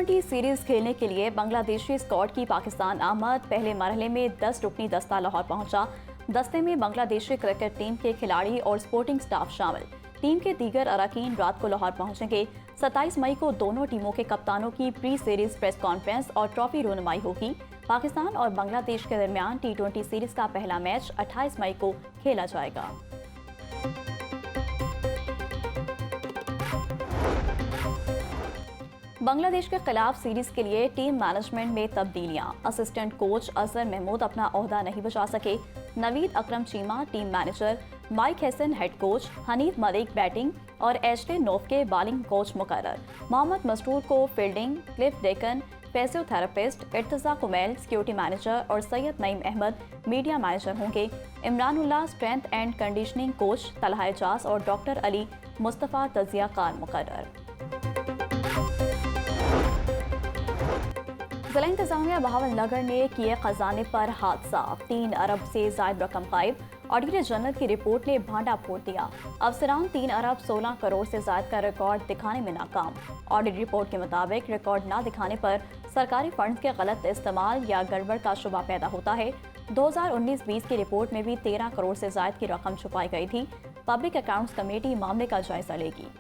T20 series खेलने के लिए बांग्लादेशी स्क्वाड की पाकिस्तान आमद। पहले मरहले में 10 रुकनी दस्ता लाहौर पहुंचा। दस्ते में बांग्लादेशी क्रिकेट टीम के खिलाड़ी और स्पोर्टिंग स्टाफ शामिल। टीम के दीगर अरकान रात को लाहौर पहुंचेंगे। 27 मई को दोनों टीमों के कप्तानों की प्री सीरीज प्रेस कॉन्फ्रेंस और ट्रॉफी रोनुमाई होगी। पाकिस्तान और बांग्लादेश के दरमियान T20 सीरीज का पहला मैच 28 मई को खेला जाएगा। बांग्लादेश के खिलाफ सीरीज के लिए टीम मैनेजमेंट में तब्दीलियां। असिस्टेंट कोच अजहर महमूद अपना ओहदा नहीं बचा सके। Naveed Akram Cheema team manager, Mike Hesson head coach, Hanif Malik batting और एशले नोफके बॉलिंग कोच मुकर्रर। मोहम्मद मसरूर को fielding, Cliff Deakin physiotherapist, Irtaza Kumail security manager और सैयद नईम अहमद मीडिया मैनेजर होंगे। Imranullah strength and conditioning coach, Talha Ejaz और डॉक्टर अली मुस्तफ़ा तजिया कार मुकर्रर। जिला इंतजामिया बहावलनगर ने किए खजाने पर हाथ साफ। 3 अरब से जायद रकम गायब। ऑडिटर जनरल की रिपोर्ट ने भांडा फोड़ दिया। अफसरान 3 अरब 16 करोड़ से जायद का रिकॉर्ड दिखाने में नाकाम। ऑडिट रिपोर्ट के मुताबिक रिकॉर्ड न दिखाने पर सरकारी फंड्स के गलत इस्तेमाल या गड़बड़ का शुबा पैदा होता है। 2019-20 की रिपोर्ट में भी 13 करोड़ से जायद की रकम छुपाई गई थी। पब्लिक अकाउंट्स कमेटी मामले का जायजा लेगी।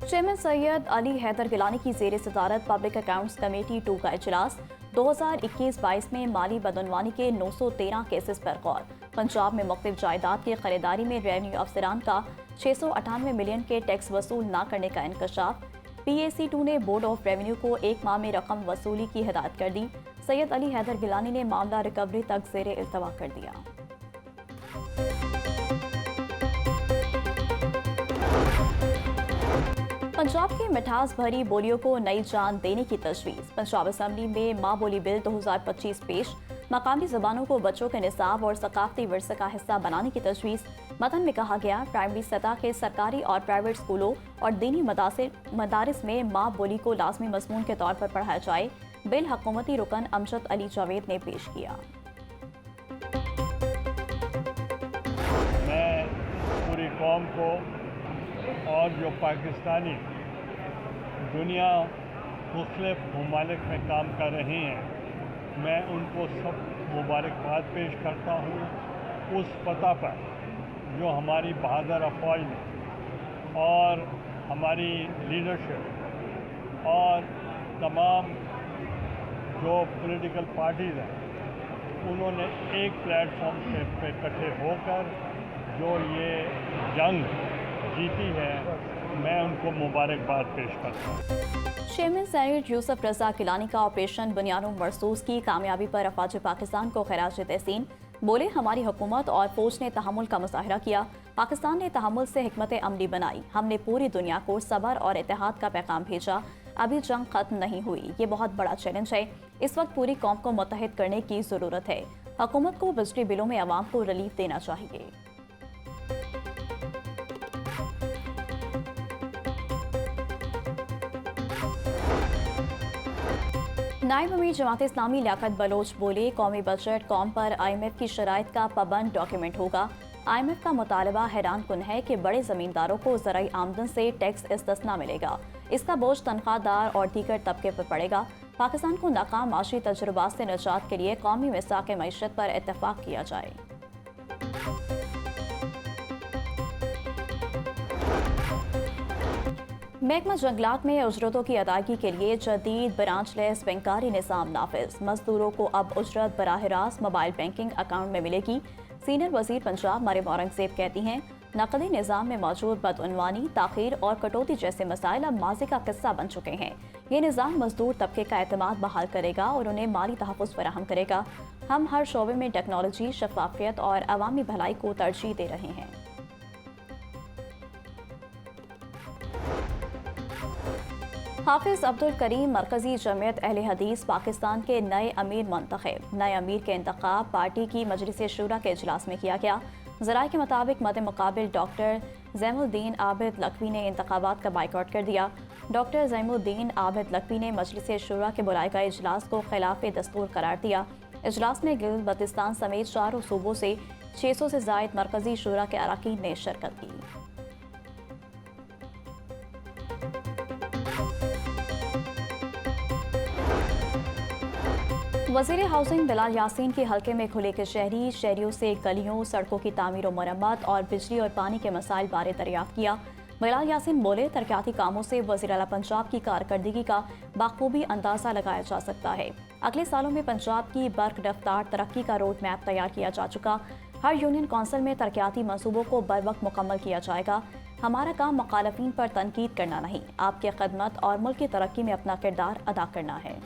चेयरमैन सैयद अली हैदर गिलानी की ज़ेर सदारत पब्लिक अकाउंट्स कमेटी 2 का इजलास। 2021-22 में माली बदनवानी के 913 केसेस पर गौर। पंजाब में मुख्तलिफ जायदाद की खरीदारी में रेवेन्यू अफसरान का 698 मिलियन के टैक्स वसूल न करने का इंकशाफ। PAC2 ने बोर्ड ऑफ रेवेन्यू को 1 माह में रकम वसूली की हिदायत कर दी। सैयद अली हैदर गिलानी ने मामला रिकवरी तक ज़ेर इल्तवा कर दिया। पंजाब की मिठास भरी बोलियों को नई जान देने की तजवीज़। पंजाब असम्बली में माँ बोली बिल 2025 पेश। मकामी ज़बानों को बच्चों के निसाब और सकाफती विरसे का हिस्सा बनाने की तजवीज़। मतन में कहा गया, प्राइमरी सतह के सरकारी और प्राइवेट स्कूलों और दीनी मदारिस में माँ बोली को लाजमी मज़मून के तौर पर पढ़ाया जाए। बिल हुकूमती रुकन अमजद अली जावेद ने पेश किया। मैं पूरी कौम को और जो पाकिस्तानी दुनिया मुख्तलिफ ममालिक में काम कर रहे हैं, मैं उनको सब मुबारकबाद पेश करता हूँ उस पता पर जो हमारी बहादुर अफवाज ने और हमारी लीडरशिप और तमाम जो पॉलिटिकल पार्टीज़ हैं उन्होंने एक प्लेटफॉर्म पे इकट्ठे होकर जो ये जंग जीती है, मैं उनको मुबारकबाद पेश करता हूँ। चेयरमैन सेनेट यूसुफ रजा गिलानी का ऑपरेशन बुनियादुल मरसूस की कामयाबी पर अफवाज पाकिस्तान को खिराज तहसीन। बोले, हमारी हुकूमत और फौज ने तहम्मुल का मुजाहरा किया। पाकिस्तान ने तहम्मुल से हिकमत अमली बनाई। हमने पूरी दुनिया को सब्र और इत्तेहाद का पैगाम भेजा। अभी जंग खत्म नहीं हुई। ये बहुत बड़ा चैलेंज है। इस वक्त पूरी कौम को मुत्तहिद करने की ज़रूरत है। हुकूमत को बिजली बिलों में अवाम को रिलीफ देना चाहिए। नायब अमीर जमात इस्लामी लियाकत बलोच बोले, कौमी बजट कौम पर IMF की शराइत का पाबंद डॉक्यूमेंट होगा। IMF का मुतालबा हैरान कुन है कि बड़े ज़मींदारों को ज़राई आमदन से टैक्स इस्तिस्ना मिलेगा। इसका बोझ तनख्वाहदार और दीगर तबके पर पड़ेगा। पाकिस्तान को नाकाम माशी तजुर्बात से निजात के लिए कौमी मिसाक मईशत पर इत्तफाक किया जाए। महकमा जंगलात में उजरतों की अदायगी के लिए जदीद ब्रांचलेस बैंकारी निज़ाम नाफिज। मजदूरों को अब उजरत बराह रास्त मोबाइल बैंकिंग अकाउंट में मिलेगी। सीनियर वजीर पंजाब मरियम औरंगजेब कहती हैं, नकदी निज़ाम में मौजूद बदउनवानी, ताखीर और कटौती जैसे मसाइल अब माजी का किस्सा बन चुके हैं। ये निज़ाम मजदूर तबके का एतमाद बहाल करेगा और उन्हें माली तहफ़्फ़ुज़ फराहम करेगा। हम हर शोबे में टेक्नोलॉजी, शफाफियत और अवामी भलाई को तरजीह दे रहे हैं। हाफिज अब्दुल करीम मरकजी जमियत अहले हदीस पाकिस्तान के नए अमीर मुंतखब। नए अमीर के इंतखाब पार्टी की मजलिस शूरा के इजलास में किया गया। ज़राए के मुताबिक मद मुकाबिल डॉक्टर ज़ैमुद्दीन आबिद लकवी ने इंतखाबात का बाइकआउट कर दिया। डॉक्टर ज़ैमुद्दीन आबिद लकवी ने मजलिस शूरा के बुलाए गए इजलास को खिलाफ दस्तूर करार दिया। इजलास में गिल बल्तिस्तान समेत 4 सूबों से 600 से ज़ायद मरकजी शूरा के अरकान ने शिरकत की। वज़ीर हाउसिंग बिलाल यासीन के हल्के में खुले के शहरियों से गलियों, सड़कों की तामीर और मरम्मत और बिजली और पानी के मसाइल बारे दरियाफ्त किया। बिलाल यासीन बोले, तरक्याती कामों से वज़ीर आला पंजाब की कारकर्दगी का बाखूबी अंदाज़ा लगाया जा सकता है। अगले सालों में पंजाब की बर्क रफ्तार तरक्की का रोड मैप तैयार किया जा चुका। हर यूनियन कौंसिल में तरक्याती मंसूबों को बर वक्त मुकम्मल किया जाएगा। हमारा काम मुखालफिन पर तनकीद करना नहीं, आपकी खदमत और मुल्क की तरक्की में अपना किरदार अदा करना है।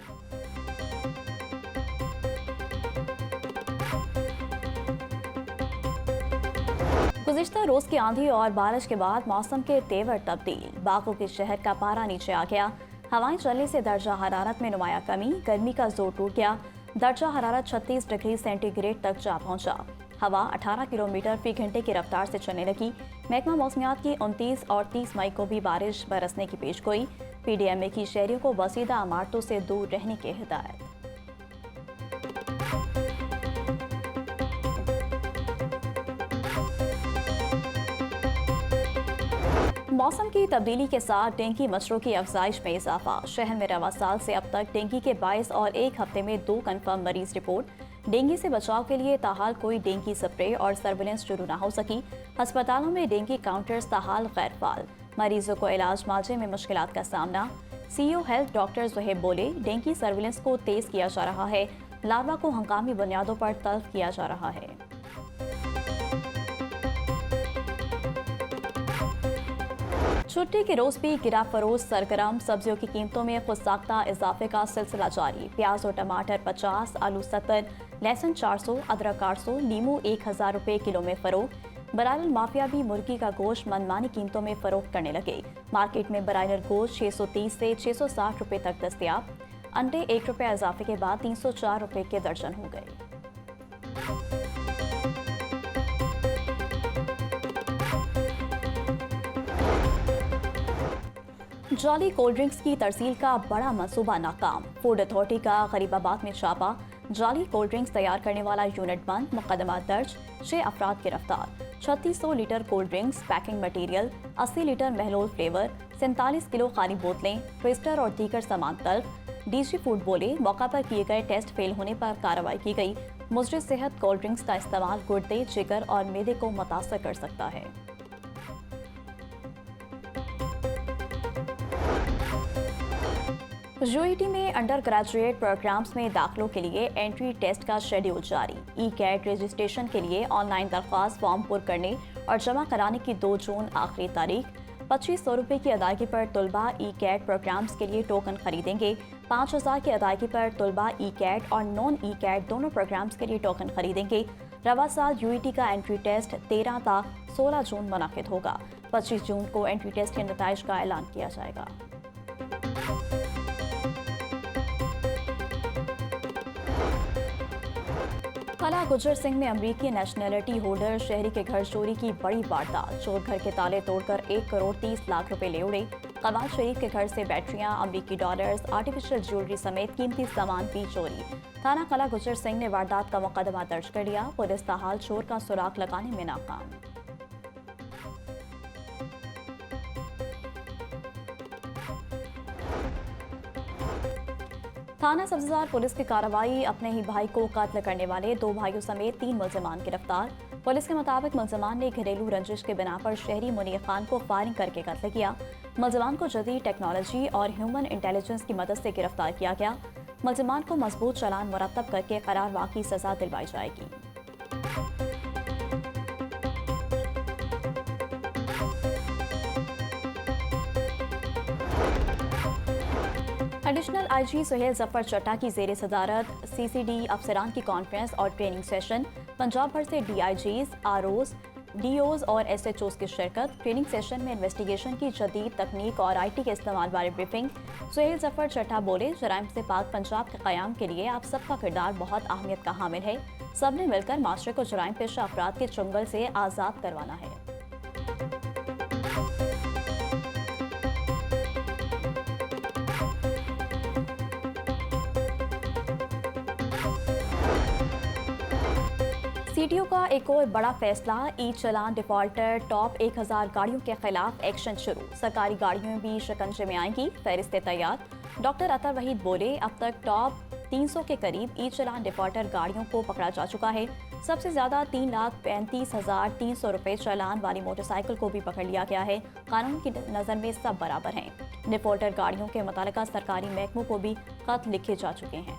गुज़िश्ता रोज की आंधी और बारिश के बाद मौसम के तेवर तब्दील। बागों के शहर का पारा नीचे आ गया। हवाएं चलने से दर्जा हरारत में नुमाया कमी। गर्मी का जोर टूट गया। दर्जा हरारत 36 डिग्री सेंटीग्रेड तक जा पहुंचा। हवा 18 किलोमीटर फी घंटे की रफ्तार से चलने लगी। महकमा मौसमियात की 29 और 30 मई को भी बारिश बरसने की पेशगोई। PDMA की शहरियों को वसीदा इमारतों से दूर रहने की हिदायत। मौसम की तब्दीली के साथ डेंगू मच्छरों की अफजाइश में इजाफा। शहर में रवा साल से अब तक डेंगू के 22 और एक हफ्ते में 2 कन्फर्म मरीज रिपोर्ट। डेंगू से बचाव के लिए ताहाल कोई डेंगू स्प्रे और सर्विलेंस शुरू न हो सकी। अस्पतालों में डेंगू काउंटर्स ताहाल गैर फाल। मरीजों को इलाज माजे में मुश्किलात का सामना। CEO हेल्थ डॉक्टर ज़ुहैब बोले, डेंगू सर्विलेंस को तेज किया जा रहा है। लार्वा को हंगामी बुनियादों पर तल्फ किया जा रहा है। छुट्टी के रोज भी गिरा फरोज सरगर्म। सब्जियों की कीमतों में खुदसाख्ता इजाफे का सिलसिला जारी। प्याज और टमाटर 50, आलू 70, लहसुन 400, अदरक 800, नींबू 1000 रुपये किलो में फरोख्त। ब्रायलर माफिया भी मुर्गी का गोश्त मनमानी कीमतों में फरोख्त करने लगे। मार्केट में ब्रायलर गोश्त 630 से 660 रुपये तक दस्तयाब। अंडे 1 रुपये इजाफे के बाद 304 रुपये के दर्जन हो गए। जाली कोल्ड ड्रिंक्स की तरसील का बड़ा मंसूबा नाकाम। फूड अथॉरिटी का गरीबाबाद में छापा। जाली कोल्ड ड्रिंक्स तैयार करने वाला यूनिट बंद। मुकदमा दर्ज। 6 अफराद गिरफ्तार। 3600 litre cold drinks, packing material, 80 litre महलोल फ्लेवर, 47 किलो खाली बोतलें, ट्विस्टर और दीगर सामान तल्फ। DG फूड बोले, मौका पर किए गए टेस्ट फेल होने पर कार्रवाई की गई। मुजरिम सेहत कोल्ड ड्रिंक्स का इस्तेमाल गुर्दे, जिगर और मैदे को मुतासर कर सकता है। UET में अंडर ग्रेजुएट प्रोग्राम्स में दाखिलों के लिए एंट्री टेस्ट का शेड्यूल जारी। E-CAT रजिस्ट्रेशन के लिए ऑनलाइन दरख्वास्त फॉर्म पुर करने और जमा कराने की 2 जून आखिरी तारीख। 2500 रुपये की अदायगी पर तलबा E-CAT प्रोग्राम्स के लिए टोकन खरीदेंगे। 5000 की अदायगी पर तलबा E-CAT और नॉन E-CAT दोनों प्रोग्राम्स के लिए टोकन खरीदेंगे। रवा साल UET का एंट्री टेस्ट 13 ता 16 जून मुनाकिद होगा। 25 जून को एंट्री टेस्ट के नताइज का ऐलान किया जाएगा। कला गुजर सिंह में अमरीकी नेशनलिटी होल्डर शहरी के घर चोरी की बड़ी वारदात। चोर घर के ताले तोड़कर 1 करोड़ 30 लाख रुपए ले उड़े। कवाल शरीफ के घर से बैटरियां, अमरीकी डॉलर्स, आर्टिफिशियल ज्वेलरी समेत कीमती सामान भी चोरी। थाना कला गुजर सिंह ने वारदात का मुकदमा दर्ज कर लिया। पुलिस ताहाल चोर का सुराग लगाने में नाकाम। थाना सब्ज़ार पुलिस की कार्रवाई। अपने ही भाई को कत्ल करने वाले 2 भाइयों समेत 3 मुल्ज़िमान गिरफ्तार। पुलिस के मुताबिक मुल्ज़िमान ने घरेलू रंजिश के बिना पर शहरी मुनीर खान को फायरिंग करके कत्ल किया। मुल्ज़िमान को जदीद टेक्नोलॉजी और ह्यूमन इंटेलिजेंस की मदद से गिरफ्तार किया गया। मुल्ज़िमान को मजबूत चालान मुरत्तब करके करार वाक़ई सज़ा दिलवाई जाएगी। एडिशनल IG सुहेल जफर चट्टा की ज़ेर सदारत CCD अफसरान की कॉन्फ्रेंस और ट्रेनिंग सेशन। पंजाब भर से DIGs, ROs, DOs और SHOs की शिरकत। ट्रेनिंग सेशन में इन्वेस्टिगेशन की जदीद तकनीक और IT के इस्तेमाल बारे ब्रीफिंग। सुहेल जफर चट्टा बोले, जराइम से पाक पंजाब के क़याम के लिए आप सबका किरदार बहुत अहमियत का हामिल है। सब ने मिलकर माशरे को जराइम पेशा अफराद के चुंगल से आज़ाद करवाना है। CTO का एक और बड़ा फैसला। ई-चलान डिफॉल्टर टॉप 1000 गाड़ियों के खिलाफ एक्शन शुरू। सरकारी गाड़ियों भी शिकंजे में आएंगी। फहरिस्तें तैयार। डॉक्टर अतर वहीद बोले, अब तक टॉप 300 के करीब ई चालान डिफॉल्टर गाड़ियों को पकड़ा जा चुका है। सबसे ज्यादा 3,35,300 रुपए चालान वाली मोटरसाइकिल को भी पकड़ लिया गया है। कानून की नज़र में सब बराबर हैं। डिफॉल्टर गाड़ियों के मुतालिका सरकारी महकमों को भी खत लिखे जा चुके हैं।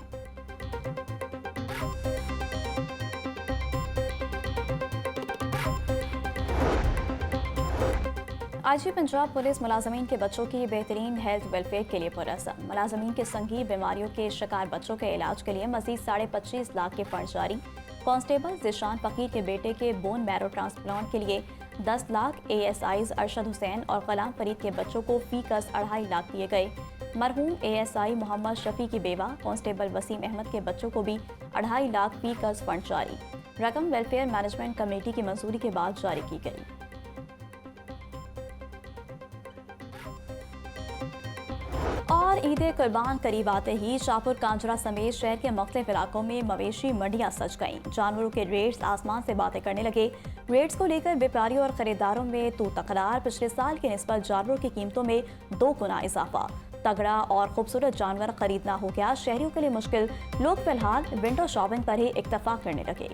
आईजी पंजाब पुलिस मुलाजमीन के बच्चों की बेहतरीन हेल्थ वेलफेयर के लिए पुरस्कार। मुलाजमीन के संगीन बीमारियों के शिकार बच्चों के इलाज के लिए मजीद 25.5 लाख के फंड जारी। कांस्टेबल जिशान फकीर के बेटे के बोन मैरो ट्रांसप्लांट के लिए 10 लाख, ASIs अरशद हुसैन और कलाम फरीद के बच्चों को फी कस 2.5 लाख दिए गए। मरहूम ASI मोहम्मद शफी की बेवा कांस्टेबल वसीम अहमद के बच्चों को भी 2.5 लाख फी कस फंड जारी। रकम वेलफेयर मैनेजमेंट कमेटी की मंजूरी के बाद जारी की गई। और ईद कुर्बान करीब आते ही शाहपुर कांजरा समेत शहर के मुख्तलिफ इलाकों में मवेशी मंडियां सज गईं। जानवरों के रेट्स आसमान से बातें करने लगे। रेट्स को लेकर व्यापारियों और खरीदारों में तू तकरार। पिछले साल की निस्बत जानवरों की कीमतों में 2 गुना इजाफा। तगड़ा और खूबसूरत जानवर खरीदना हो गया शहरियों के लिए मुश्किल। लोग फिलहाल विंडो शॉपिंग पर ही इक्तफा करने लगे।